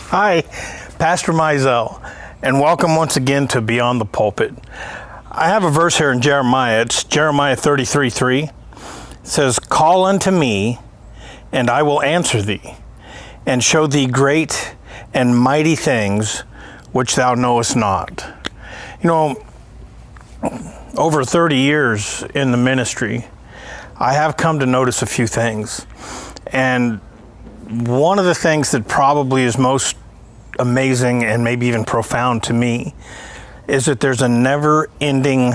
Hi, Pastor Mizell, and welcome once again to Beyond the Pulpit. I have a verse here in Jeremiah. It's Jeremiah 33:3. It says, "Call unto me, and I will answer thee, and show thee great and mighty things which thou knowest not." You know, over 30 years in the ministry, I have come to notice a few things. And one of the things that probably is most amazing and maybe even profound to me is that there's a never-ending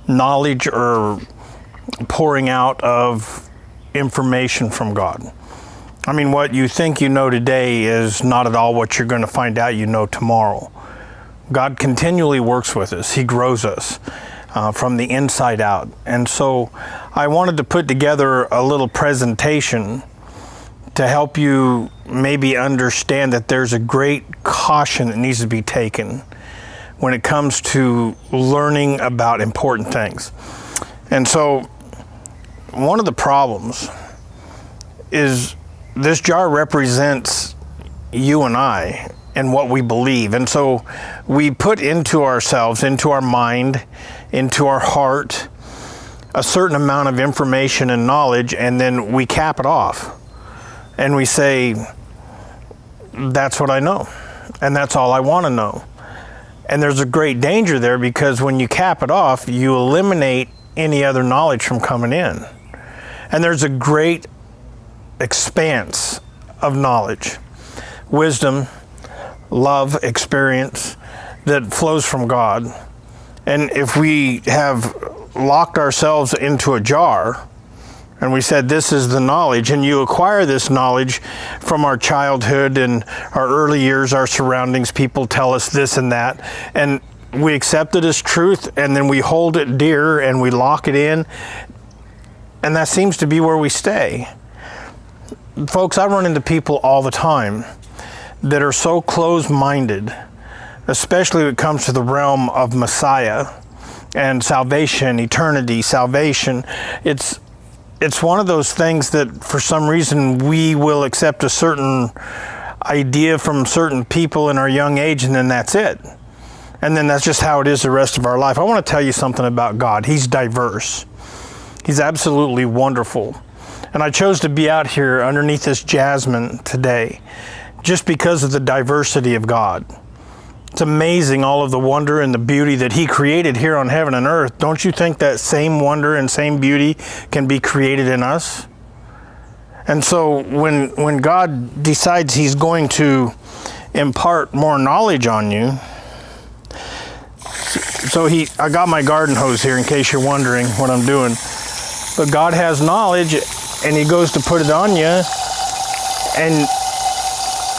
knowledge or pouring out of information from God. I mean, what you think you know today is not at all what you're going to find out you know tomorrow. God continually works with us. He grows us from the inside out. And so I wanted to put together a little presentation to help you maybe understand that there's a great caution that needs to be taken when it comes to learning about important things. And so one of the problems is this jar represents you and I and what we believe. And so we put into ourselves, into our mind, into our heart, a certain amount of information and knowledge, and then we cap it off. And we say, that's what I know, and that's all I want to know. And there's a great danger there, because when you cap it off, you eliminate any other knowledge from coming in. And there's a great expanse of knowledge, wisdom, love, experience that flows from God. And if we have locked ourselves into a jar and we said, this is the knowledge, and you acquire this knowledge from our childhood and our early years, our surroundings, people tell us this and that, and we accept it as truth, and then we hold it dear and we lock it in, and that seems to be where we stay. Folks, I run into people all the time that are so closed-minded, especially when it comes to the realm of Messiah and salvation, eternity, salvation. It's one of those things that for some reason we will accept a certain idea from certain people in our young age, and then that's it. And then that's just how it is the rest of our life. I want to tell you something about God. He's diverse. He's absolutely wonderful. And I chose to be out here underneath this jasmine today just because of the diversity of God. It's amazing, all of the wonder and the beauty that He created here on heaven and earth. Don't you think that same wonder and same beauty can be created in us? And so when God decides He's going to impart more knowledge on you, so I got my garden hose here in case you're wondering what I'm doing. But God has knowledge, and He goes to put it on you, and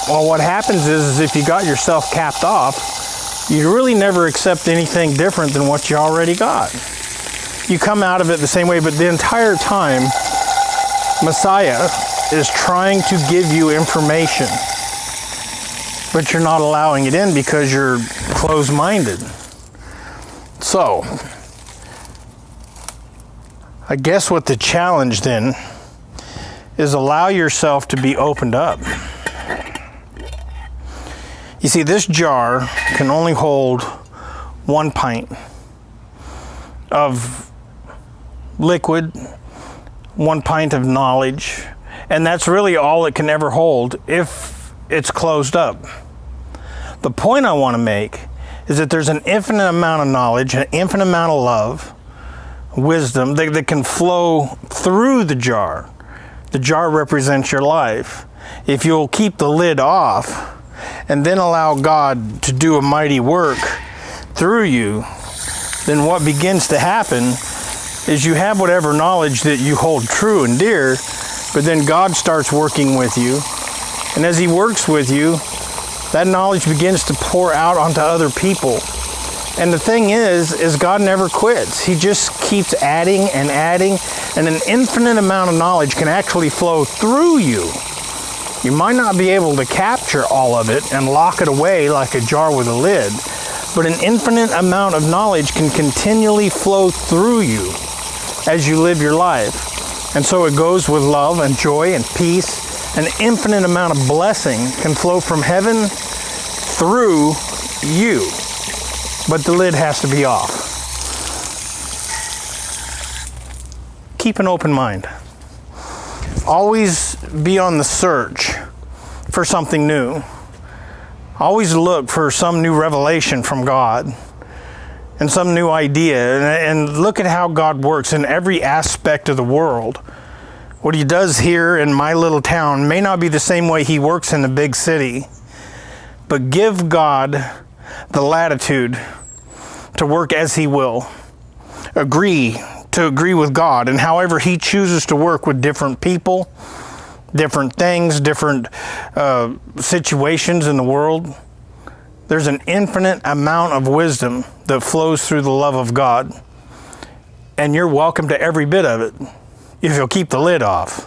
well, what happens is if you got yourself capped off, you really never accept anything different than what you already got. You come out of it the same way, but the entire time, Messiah is trying to give you information, but you're not allowing it in because you're closed-minded. So, I guess what the challenge then is, allow yourself to be opened up. You see, this jar can only hold 1 pint of liquid, 1 pint of knowledge, and that's really all it can ever hold if it's closed up. The point I want to make is that there's an infinite amount of knowledge, an infinite amount of love, wisdom that can flow through the jar. The jar represents your life. If you'll keep the lid off and then allow God to do a mighty work through you, then what begins to happen is you have whatever knowledge that you hold true and dear, but then God starts working with you. And as He works with you, that knowledge begins to pour out onto other people. And the thing is God never quits. He just keeps adding and adding, and an infinite amount of knowledge can actually flow through you. You might not be able to capture all of it and lock it away like a jar with a lid, but an infinite amount of knowledge can continually flow through you as you live your life. And so it goes with love and joy and peace An infinite amount of blessing can flow from heaven through you, but the lid has to be off. Keep an open mind. Always be on the search for something new. Always look for some new revelation from God and some new idea. And look at how God works in every aspect of the world. What he does here in my little town may not be the same way he works in the big city. But give God the latitude to work as he will. Agree with God, and however he chooses to work with different people, different things, different situations in the world. There's an infinite amount of wisdom that flows through the love of God, and you're welcome to every bit of it if you'll keep the lid off.